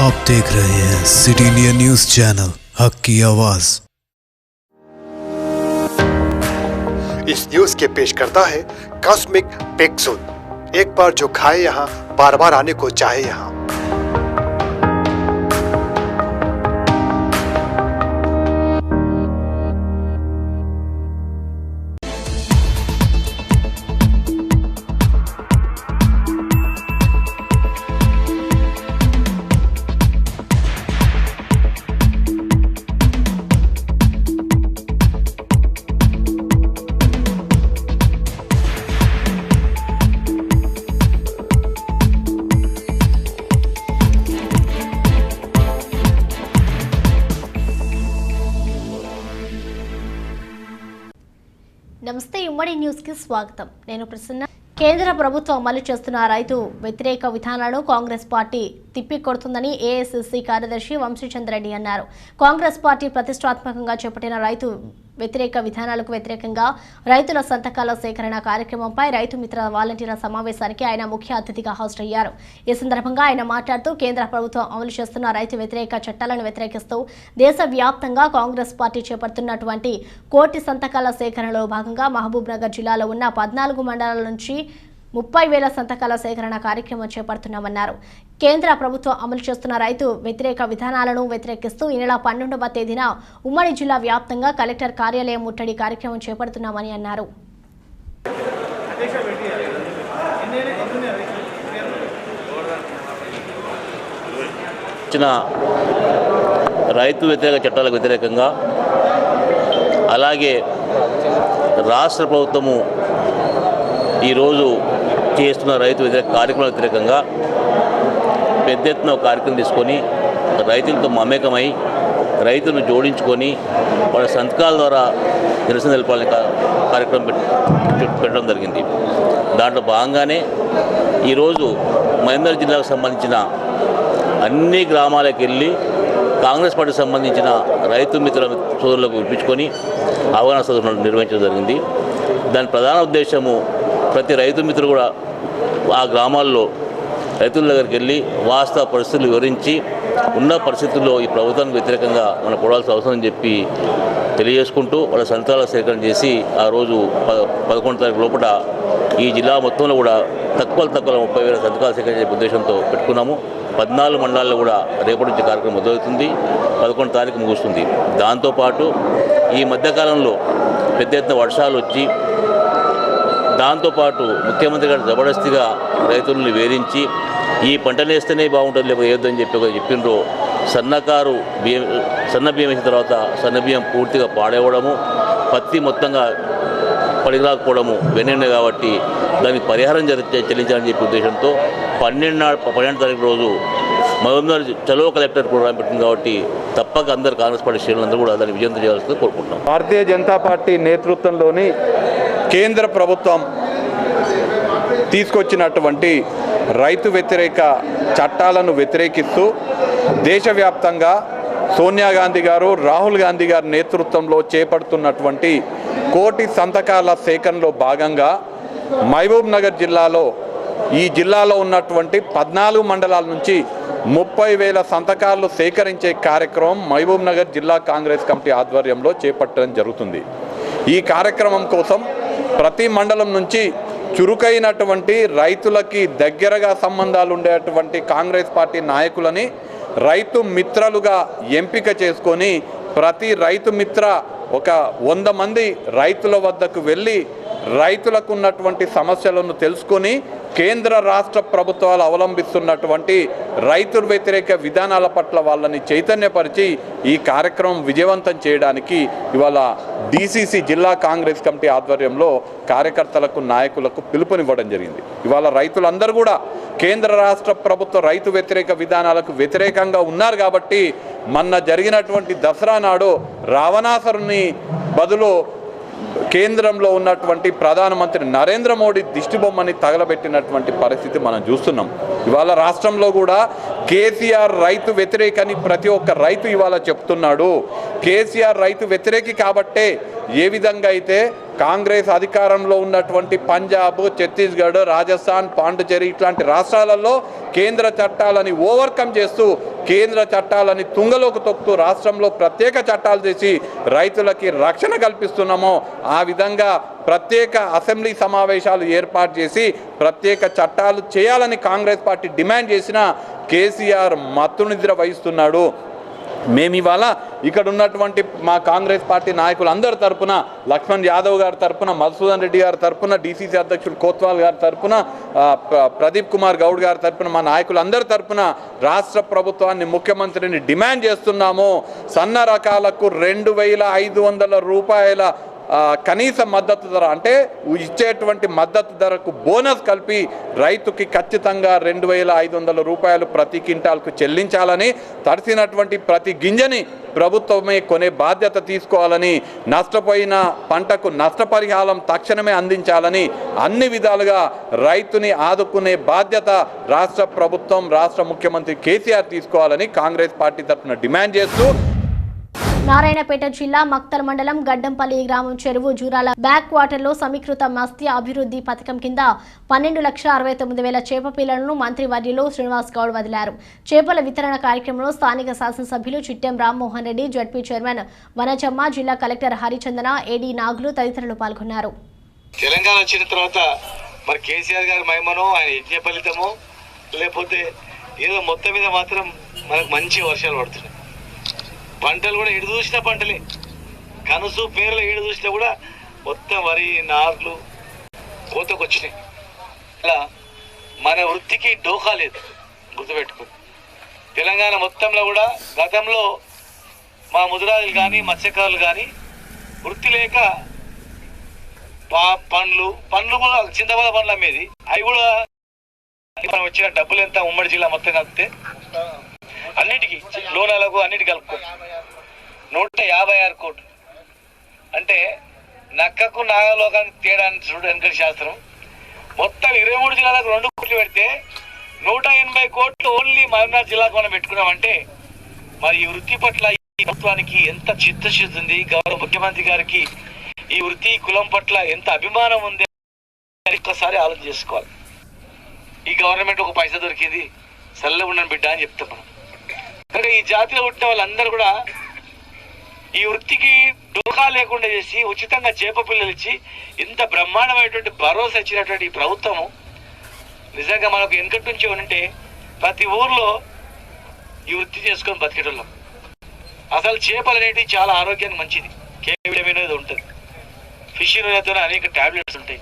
आप देख रहे हैं सिटी इंडिया न्यूज चैनल, हक की आवाज। इस न्यूज के पेश करता है कॉस्मिक पिक्सल। एक बार जो खाए यहाँ, बार बार आने को चाहे यहाँ। నమస్తే ఉమ్మడి న్యూస్ కి స్వాగతం। నేను ప్రసన్న। కేంద్ర ప్రభుత్వం అమలు చేస్తున్న రైతు వ్యతిరేక విధానాలను కాంగ్రెస్ పార్టీ తిప్పికొడుతుందని ఏఐసీసీ కార్యదర్శి వంశీచంద్ర రెడ్డి అన్నారు। కాంగ్రెస్ పార్టీ ప్రతిష్టాత్మకంగా చేపట్టిన రైతు వ్యతిరేక విధానాలకు వ్యతిరేకంగా రైతుల సంతకాల సేకరణ కార్యక్రమంపై రైతు మిత్ర వాలంటీర్ల సమావేశానికి ఆయన ముఖ్య అతిథిగా హాజరయ్యారు। ఈ సందర్భంగా ఆయన మాట్లాడుతూ కేంద్ర ప్రభుత్వం అమలు చేస్తున్న రైతు వ్యతిరేక చట్టాలను వ్యతిరేకిస్తూ దేశవ్యాప్తంగా కాంగ్రెస్ పార్టీ చేపడుతున్నటువంటి కోటి సంతకాల సేకరణలో భాగంగా మహబూబ్ నగర్ జిల్లాలో ఉన్న 14 మండలాల నుంచి 30,000 సంతకాల సేకరణ కార్యక్రమం చేపడుతున్నామన్నారు। కేంద్ర ప్రభుత్వం అమలు చేస్తున్న రైతు వ్యతిరేక విధానాలను వ్యతిరేకిస్తూ ఈ నెల 12వ తేదీన ఉమ్మడి జిల్లా వ్యాప్తంగా కలెక్టర్ కార్యాలయం ముట్టడి కార్యక్రమం చేపడుతున్నామని అన్నారు। రైతు వ్యతిరేక చట్టాలకు వ్యతిరేకంగా అలాగే రాష్ట్ర ప్రభుత్వము ఈరోజు చేస్తున్న రైతు వ్యతిరేక కార్యక్రమాల వ్యతిరేకంగా పెద్ద ఎత్తున ఒక కార్యక్రమం తీసుకొని రైతులతో మమేకమై రైతులను జోడించుకొని వాళ్ళ సంతకాల ద్వారా నిరసన తెలపాలని కార్యక్రమం పెట్టడం జరిగింది। దాంట్లో భాగంగానే ఈరోజు మహబూబ్నగర్ జిల్లాకు సంబంధించిన అన్ని గ్రామాలకు వెళ్ళి కాంగ్రెస్ పార్టీకి సంబంధించిన రైతు మిత్రుల సోదరులకు పిలిపించుకొని అవగాహన సదస్సులు నిర్వహించడం జరిగింది। దాని ప్రధాన ఉద్దేశము ప్రతి రైతు మిత్రులు కూడా ఆ గ్రామాల్లో రైతుల దగ్గరికి వెళ్ళి వాస్తవ పరిస్థితులు వివరించి ఉన్న పరిస్థితుల్లో ఈ ప్రభుత్వానికి వ్యతిరేకంగా మనం పోరాల్సిన అవసరం చెప్పి తెలియజేసుకుంటూ వాళ్ళ సంతకాల సేకరణ చేసి ఆ రోజు 11వ తారీఖు లోపల ఈ జిల్లా మొత్తంలో కూడా తక్కువ 30,000 సంతకాల సేకరణ చేసే ఉద్దేశంతో పెట్టుకున్నాము। 14 మండలాల్లో కూడా రేపటి నుంచి కార్యక్రమం మొదలవుతుంది, 11వ తారీఖు ముగుస్తుంది। దాంతోపాటు ఈ మధ్యకాలంలో పెద్ద ఎత్తున వర్షాలు వచ్చి దాంతోపాటు ముఖ్యమంత్రి గారు జబర్దస్తిగా రైతులను వేధించి ఈ పంటను వేస్తేనే బాగుంటుంది లేకపోతే వేయొద్దని చెప్పిండ్రు। సన్న బియ్యం వేసిన తర్వాత సన్న బియ్యం పూర్తిగా పాడేవడము, పత్తి మొత్తంగా పడిరాకపోవడము వెన్నెండే కాబట్టి దానికి పరిహారం చెల్లించాలని చెప్పే ఉద్దేశంతో 12వ తారీఖు రోజు మహబూబ్నగర్ చలో కలెక్టర్ ప్రోగ్రాం పెట్టింది కాబట్టి తప్పక అందరు కాంగ్రెస్ పార్టీ శ్రేణులందరూ కూడా దాన్ని విజయం చేయాల్సింది కోరుకుంటున్నాం। భారతీయ జనతా పార్టీ నేతృత్వంలోని కేంద్ర ప్రభుత్వం తీసుకొచ్చినటువంటి రైతు వ్యతిరేక చట్టాలను వ్యతిరేకిస్తూ దేశవ్యాప్తంగా సోనియా గాంధీ గారు, రాహుల్ గాంధీ గారి నేతృత్వంలో చేపడుతున్నటువంటి కోటి సంతకాల సేకరణలో భాగంగా మహబూబ్ నగర్ జిల్లాలో ఈ జిల్లాలో ఉన్నటువంటి 14 మండలాల నుంచి 30,000 సంతకాలు సేకరించే కార్యక్రమం మహబూబ్ నగర్ జిల్లా కాంగ్రెస్ కమిటీ ఆధ్వర్యంలో చేపట్టడం జరుగుతుంది। ఈ కార్యక్రమం కోసం ప్రతి మండలం నుంచి చురుకైనటువంటి రైతులకి దగ్గరగా సంబంధాలు ఉండేటువంటి కాంగ్రెస్ పార్టీ నాయకులని రైతు మిత్రులుగా ఎంపిక చేసుకొని ప్రతి రైతు మిత్ర ఒక 100 మంది రైతుల వద్దకు వెళ్ళి రైతులకు ఉన్నటువంటి సమస్యలను తెలుసుకొని కేంద్ర రాష్ట్ర ప్రభుత్వాలు అవలంబిస్తున్నటువంటి రైతు వ్యతిరేక విధానాల పట్ల వాళ్ళని చైతన్యపరిచి ఈ కార్యక్రమం విజయవంతం చేయడానికి ఇవాళ డీసీసీ జిల్లా కాంగ్రెస్ కమిటీ ఆధ్వర్యంలో కార్యకర్తలకు నాయకులకు పిలుపునివ్వడం జరిగింది। ఇవాళ రైతులందరూ కూడా కేంద్ర రాష్ట్ర ప్రభుత్వ రైతు వ్యతిరేక విధానాలకు వ్యతిరేకంగా ఉన్నారు కాబట్టి మొన్న జరిగినటువంటి దసరా నాడు రావణాసురుని బదులు కేంద్రంలో ఉన్నటువంటి ప్రధానమంత్రి నరేంద్ర మోడీ దిష్టిబొమ్మని తగలబెట్టినటువంటి పరిస్థితి మనం చూస్తున్నాం। ఇవాళ రాష్ట్రంలో కూడా కేసీఆర్ రైతు వ్యతిరేకని ప్రతి ఒక్క రైతు ఇవాళ చెప్తున్నాడు। కేసీఆర్ రైతు వ్యతిరేకి కాబట్టే ఏ విధంగా అయితే కాంగ్రెస్ అధికారంలో ఉన్నటువంటి పంజాబ్, ఛత్తీస్గఢ్, రాజస్థాన్, పాండిచేరి ఇట్లాంటి రాష్ట్రాలలో కేంద్ర చట్టాలని ఓవర్కమ్ చేస్తూ కేంద్ర చట్టాలని తుంగలోకి తొక్కుతూ రాష్ట్రంలో ప్రత్యేక చట్టాలు చేసి రైతులకి రక్షణ కల్పిస్తున్నామో ఆ విధంగా ప్రత్యేక అసెంబ్లీ సమావేశాలు ఏర్పాటు చేసి ప్రత్యేక చట్టాలు చేయాలని కాంగ్రెస్ పార్టీ డిమాండ్ చేసిన కేసీఆర్ మత్తునిద్ర వహిస్తున్నాడు. మేము ఇవాళ ఇక్కడ ఉన్నటువంటి మా కాంగ్రెస్ పార్టీ నాయకులందరి తరపున లక్ష్మణ్ యాదవ్ గారి తరపున, మధుసూదన్ రెడ్డి గారి తరపున, డీసీసీ అధ్యక్షుడు కోత్వాల్ గారి తరపున, ప్రదీప్ కుమార్ గౌడ్ గారి తరపున, మా నాయకులందరి తరపున రాష్ట్ర ప్రభుత్వాన్ని, ముఖ్యమంత్రిని డిమాండ్ చేస్తున్నాము. సన్న రకాలకు 2,500 రూపాయల కనీస మద్దతు ధర అంటే ఇచ్చేటువంటి మద్దతు ధరకు బోనస్ కలిపి రైతుకి ఖచ్చితంగా 2,500 రూపాయలు ప్రతి క్వింటాల్కు చెల్లించాలని, తడిసినటువంటి ప్రతి గింజని ప్రభుత్వమే కొనే బాధ్యత తీసుకోవాలని, నష్టపోయిన పంటకు నష్టపరిహారం తక్షణమే అందించాలని, అన్ని విధాలుగా రైతుని ఆదుకునే బాధ్యత రాష్ట్ర ప్రభుత్వం, రాష్ట్ర ముఖ్యమంత్రి కేసీఆర్ తీసుకోవాలని కాంగ్రెస్ పార్టీ తరఫున డిమాండ్ చేస్తూ నారాయణపేట జిల్లా మక్తల్ మండలం గడ్డంపల్లి గ్రామం చెరువు జూరాల బ్యాక్ వాటర్ లో సమీకృత మత్స్య అభివృద్ధి పథకం కింద 12,69,000 చేప పిల్లలను మంత్రి వర్యులు శ్రీనివాస్ గౌడ్ వదిలారు. చేపల వితరణ కార్యక్రమంలో స్థానిక శాసనసభ్యులు చిట్టెం రామ్మోహన్ రెడ్డి, జడ్పీ చైర్మన్ వనజమ్మ, జిల్లా కలెక్టర్ హరిచందన, ఏడీ నాగులు తదితరులు పాల్గొన్నారు. తెలంగాణ వచ్చిన తర్వాత మరి కేసీఆర్ గారి మహిమనో ఆయన యజ్ఞ ఫలితమో లేకపోతే ఏదో మొత్తం మీద మాత్రం మనకు మంచి వర్షాలు పడుతున్నాయి. పంటలు కూడా ఎడు చూసిన పంటలే, కనుసు పేర్లు ఏడు చూసినా కూడా మొత్తం వరి నార్లు కోతకు వచ్చినాయి. అలా మన వృత్తికి డోకా లేదు, గుర్తుపెట్టుకుని. తెలంగాణ మొత్తంలో కూడా గతంలో మా ముదిరాజులు కానీ మత్స్యకారులు కానీ వృత్తి లేక పండ్లు కూడా చింతపద పండ్లు అమ్మేది. అవి కూడా మనం వచ్చిన డబ్బులు ఎంత ఉమ్మడి జిల్లా మొత్తం కలిపితే అన్నిటికీ లోనాలకు అన్నిటికీ కలుపుకో 156 కోట్లు. అంటే నక్కకు నాగలోకానికి తేడా చూడు వెంకట శాస్త్రం. మొత్తం 23 జిల్లాలకు 2 కోట్లు పెడితే 180 కోట్లు ఓన్లీ మహబూబ్నగర్ జిల్లాకు మనం పెట్టుకున్నామంటే మరి ఈ వృత్తి పట్ల ఈ ప్రభుత్వానికి ఎంత చిత్తశుద్ధి ఉంది, గౌరవ ముఖ్యమంత్రి గారికి ఈ వృత్తి కులం పట్ల ఎంత అభిమానం ఉంది ఒక్కసారి ఆలోచన చేసుకోవాలి. ఈ గవర్నమెంట్ ఒక పైసా దొరికింది సల్ల ఉండని బిడ్డ అని చెప్తాం మనం. కానీ ఈ జాతిలో పుట్టిన వాళ్ళందరూ కూడా ఈ వృత్తికి డోకా లేకుండా చేసి ఉచితంగా చేప పిల్లలు ఇచ్చి ఇంత బ్రహ్మాండమైనటువంటి భరోసా ఇచ్చినటువంటి ఈ ప్రభుత్వము నిజంగా మనకు వెనకటి నుంచి ఉంటే ప్రతి ఊర్లో ఈ వృత్తి చేసుకొని బతికేటోళ్ళం. అసలు చేపలు అనేటివి చాలా ఆరోగ్యానికి మంచిది, కేవలం అనేది ఉంటుంది. ఫిష్ నూనెతో అనేక టాబ్లెట్స్ ఉంటాయి.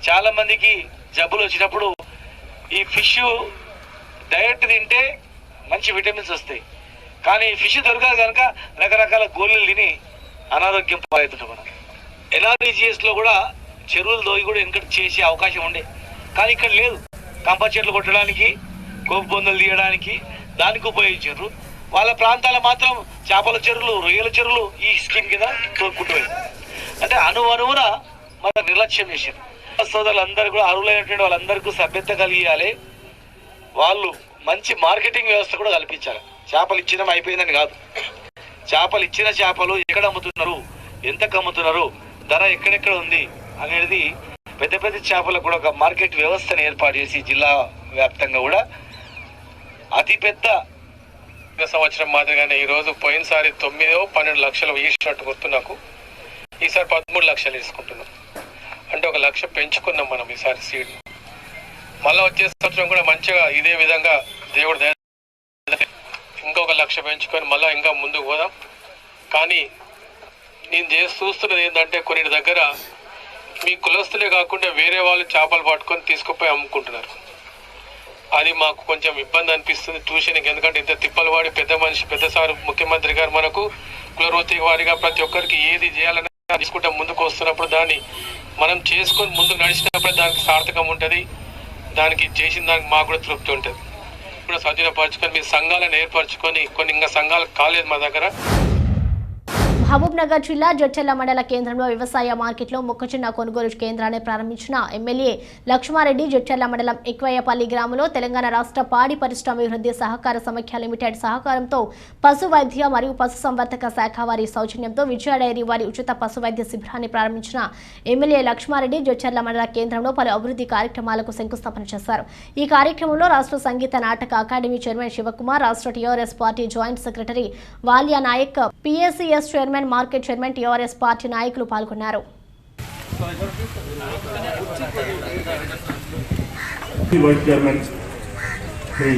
చాలా మందికి జబ్బులు వచ్చినప్పుడు ఈ ఫిష్ డైరెక్ట్ తింటే మంచి విటమిన్స్ వస్తాయి. కానీ ఫిష్ దొరకదు కనుక రకరకాల గోళీలు తిని అనారోగ్యం పాలవుతుంటాం. మనం ఎన్ఆర్ఈజిఎస్లో కూడా చెరువులు దోగి కూడా వెనకటి చేసే అవకాశం ఉండే, కానీ ఇక్కడ లేదు. కంప చెట్లు కొట్టడానికి, కోపు బొందలు తీయడానికి దానికి ఉపయోగించారు. వాళ్ళ ప్రాంతాల మాత్రం చేపల చెరువులు, రొయ్యల చెరువులు ఈ స్కీమ్ కింద తోడుకుంటున్నారు. అంటే అణువున మన నిర్లక్ష్యం చేశారు. సోదరులందరూ కూడా అర్హులైనటువంటి వాళ్ళందరికీ సభ్యత కలిగియాలి. వాళ్ళు మంచి మార్కెటింగ్ వ్యవస్థ కూడా కల్పించాలి. చేపలు ఇచ్చిన అయిపోయిందని కాదు, చేపలు ఇచ్చిన చేపలు ఎక్కడ అమ్ముతున్నారు, ఎంతకు అమ్ముతున్నారు, ధర ఎక్కడెక్కడ ఉంది అనేది పెద్ద పెద్ద చేపలకు కూడా ఒక మార్కెట్ వ్యవస్థను ఏర్పాటు చేసి జిల్లా వ్యాప్తంగా కూడా అతిపెద్ద సంవత్సరం మాదిరిగానే ఈరోజు పోయినసారి 9-12 లక్షలు వేసినట్టు గుర్తు నాకు. ఈసారి 13 లక్షలు వేసుకుంటున్నాం. అంటే 1 లక్ష పెంచుకున్నాం మనం ఈసారి సీడ్. మళ్ళీ వచ్చే సంవత్సరం కూడా మంచిగా ఇదే విధంగా దేవుడు ఇంకొక 1 లక్ష పెంచుకొని మళ్ళీ ఇంకా ముందుకు పోదాం. కానీ నేను చూస్తున్నది ఏంటంటే కొన్ని దగ్గర మీ కులస్తులే కాకుండా వేరే వాళ్ళు చేపలు పట్టుకొని తీసుకుపోయి అమ్ముకుంటున్నారు. అది మాకు కొంచెం ఇబ్బంది అనిపిస్తుంది ట్యూషన్కి. ఎందుకంటే ఇంత తిప్పలు వాడి పెద్ద మనిషి, పెద్దసారి ముఖ్యమంత్రి గారు మనకు కులవృత్తి వారిగా ప్రతి ఒక్కరికి ఏది చేయాలని తీసుకుంటే ముందుకు వస్తున్నప్పుడు దాన్ని మనం చేసుకొని ముందుకు నడిచినప్పుడు దానికి సార్థకం ఉంటుంది. దానికి చేసిన దానికి మాకు కూడా తృప్తి ఉంటుంది. ఇప్పుడు సజ్జనపరచుకొని మీ సంఘాలను ఏర్పరచుకొని కొన్ని ఇంకా సంఘాలు కాలేదు మా దగ్గర. మహబూబ్నగర్ జిల్లా జడ్చర్ల మండల కేంద్రంలో వ్యవసాయ మార్కెట్లో మొక్కజొన్న కొనుగోలు కేంద్రాన్ని ప్రారంభించిన ఎమ్మెల్యే లక్ష్మారెడ్డి జడ్చర్ల మండలం ఎక్వయ్యపల్లి గ్రామంలో తెలంగాణ రాష్ట్ర పాడి పరిశ్రమాభివృద్ధి సహకార సమైక్య లిమిటెడ్ సహకారంతో పశు వైద్య మరియు పశు సంవర్ధక శాఖ వారి సౌజన్యంతో విజయ డైరీ వారి ఉచిత పశు వైద్య శిబిరాన్ని ప్రారంభించిన ఎమ్మెల్యే లక్ష్మారెడ్డి జడ్చర్ల మండల కేంద్రంలో పలు అభివృద్ధి కార్యక్రమాలకు శంకుస్థాపన చేశారు. ఈ కార్యక్రమంలో రాష్ట్ర సంగీత నాటక అకాడమీ చైర్మన్ శివకుమార్, రాష్ట్ర TRS party joint secretary Valia Nayak, PSCS chairman, market chairman, TRS party నాయకులు పాల్గొన్నారు. వైస్ చైర్మన్ శ్రీ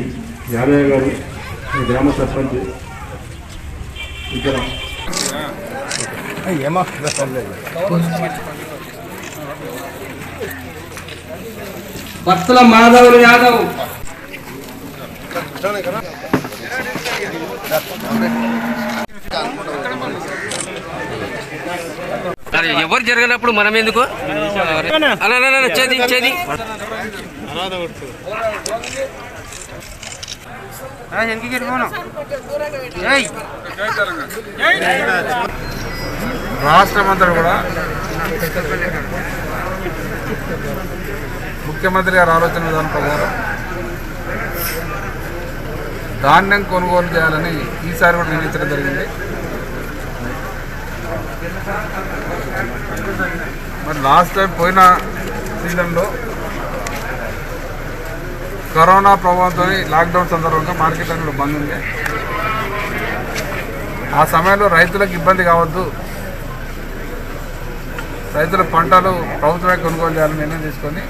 యాదయ్య గారు, గ్రామ సర్పంచ్, ఇక్కడ భక్తుల మాధవులు యాదవ్, ఎవరు జరగనప్పుడు మనం ఎందుకు అలా చేది రాష్ట్రమంతా కూడా ముఖ్యమంత్రి గారి ఆలోచన విధానం ప్రకారం ధాన్యం కొనుగోలు చేయాలని ఈసారి కూడా నిర్ణయించడం జరిగింది. మరి లాస్ట్ టైం పోయిన సీజన్లో కరోనా ప్రభావంతో లాక్డౌన్ సందర్భంగా మార్కెట్ అనేది బంద్ ఉంది. ఆ సమయంలో రైతులకు ఇబ్బంది కావద్దు, రైతుల పంటలు ప్రభుత్వమే కొనుగోలు చేయాలని నిర్ణయం తీసుకొని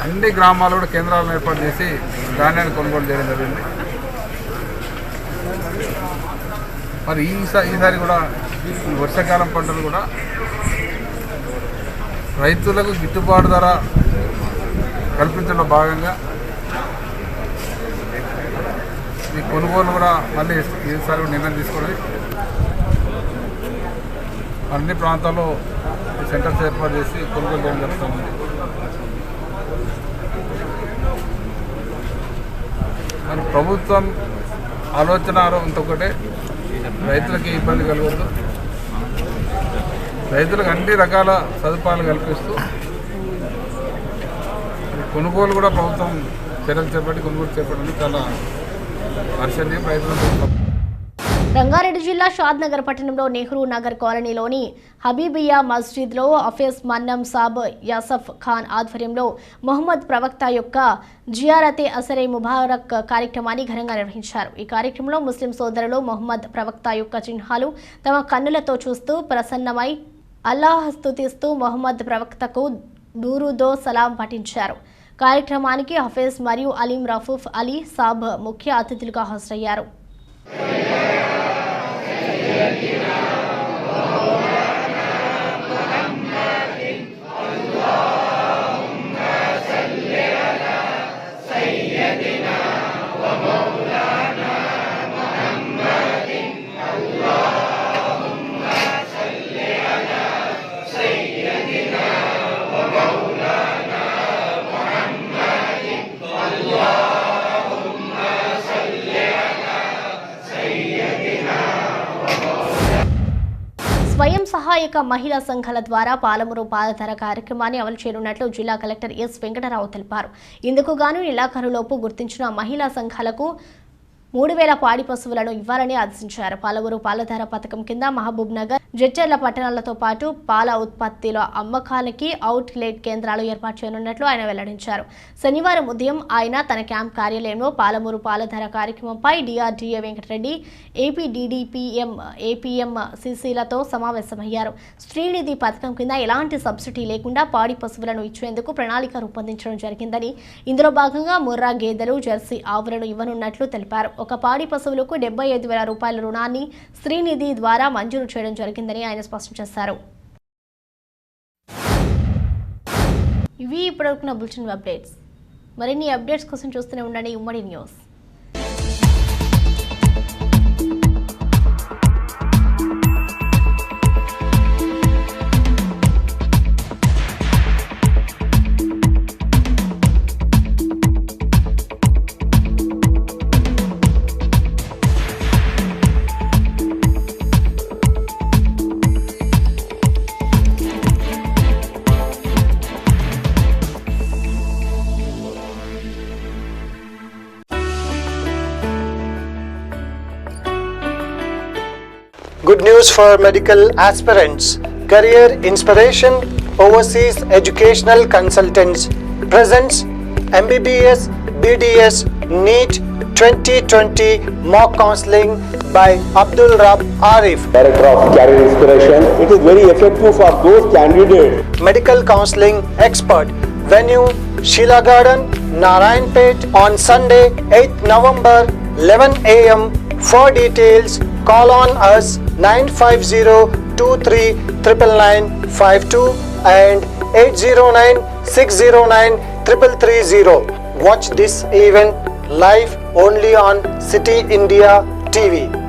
అన్ని గ్రామాలు కూడా కేంద్రాలను ఏర్పాటు చేసి ధాన్యాన్ని కొనుగోలు చేయడం జరిగింది. మరి ఈసారి కూడా ఈ వర్షాకాలం పంటలు కూడా రైతులకు గిట్టుబాటు ధర కల్పించడంలో భాగంగా ఈ కొనుగోలు కూడా మళ్ళీ ఈసారి కూడా నిర్ణయం తీసుకొని అన్ని ప్రాంతాల్లో సెంటర్స్ ఏర్పాటు చేసి కొనుగోలు చేయడం జరుగుతుంది. మరి ప్రభుత్వం ఆలోచన ఇంకొకటే, రైతులకి ఇబ్బంది కలగదు, రైతులకు అన్ని రకాల సదుపాయాలు కల్పిస్తూ కొనుగోలు కూడా ప్రభుత్వం చర్యలు చేపట్టి కొనుగోలు చేపట్టడం చాలా హర్షణీయం. రైతులకు రంగారెడ్డి జిల్లా షాద్నగర్ పట్టణంలో నెహ్రూ నగర్ కాలనీలోని హబీబియా మస్జిద్లో హఫీజ్ మన్నం సాబ్ యాసఫ్ ఖాన్ ఆధ్వర్యంలో మొహమ్మద్ ప్రవక్త యొక్క జియారతే అసరే ముబారక్ కార్యక్రమాన్ని ఘనంగా నిర్వహించారు. ఈ కార్యక్రమంలో ముస్లిం సోదరులు మొహమ్మద్ ప్రవక్త యొక్క చిహ్నాలు తమ కన్నులతో చూస్తూ ప్రసన్నమై అల్లాహ్ స్తుతిస్తూ మొహమ్మద్ ప్రవక్తకు దూరుదో సలాం పఠించారు. కార్యక్రమానికి హఫీజ్ మరియు అలీం రఫూఫ్ అలీ సాబ్ ముఖ్య అతిథులుగా హాజరయ్యారు. స్వయం సహాయక మహిళా సంఘాల ద్వారా పాలమూరు పాదధార కార్యక్రమాన్ని అమలు చేయనున్నట్లు జిల్లా కలెక్టర్ ఎస్ వెంకటరావు తెలిపారు. ఇందుకు గాను నెలాఖరులోపు గుర్తించిన మహిళా సంఘాలకు 3000 పాడి పశువులను ఇవ్వాలని ఆదేశించారు. పాలమూరు పాలధార పథకం కింద మహబూబ్ నగర్, జడ్చర్ల పట్టణాలతో పాటు పాల ఉత్పత్తుల అమ్మకానికి అవుట్లెట్ కేంద్రాలు ఏర్పాటు చేయనున్నట్లు ఆయన వెల్లడించారు. శనివారం ఉదయం ఆయన తన క్యాంప్ కార్యాలయంలో పాలమూరు పాలధార కార్యక్రమంపై డిఆర్డీఏ వెంకటరెడ్డి, ఏపీడీడీపీఎం, ఏపీఎం సిసిలతో సమావేశమయ్యారు. శ్రీనిధి పథకం కింద ఎలాంటి సబ్సిడీ లేకుండా పాడి పశువులను ఇచ్చేందుకు ప్రణాళిక రూపొందించడం జరిగిందని, ఇందులో భాగంగా ముర్రా గేదెలు, జెర్సీ ఆవులను ఇవ్వనున్నట్లు తెలిపారు. ఒక పాడి పశువులకు 75,000 రూపాయల రుణాన్ని శ్రీనిధి ద్వారా మంజూరు చేయడం జరిగిందని ఆయన స్పష్టం చేశారు. ఇవి ఇప్పటివరకు బులెటిన్ అప్డేట్స్. మరిన్ని అప్డేట్స్ కోసం చూస్తూనే ఉండండి ఉమ్మడి news. Good news for medical aspirants. Career Inspiration Overseas Educational Consultants presents MBBS BDS NEET 2020 mock counseling by Abdul Rab Arif, Director of Career Inspiration. It is very effective for those candidates. medical counseling expert. Venue Sheila Garden, Narayanpet on Sunday 8th November 11 a.m. For details call on us 950239952 and 809609330. Watch this event live only on City India TV.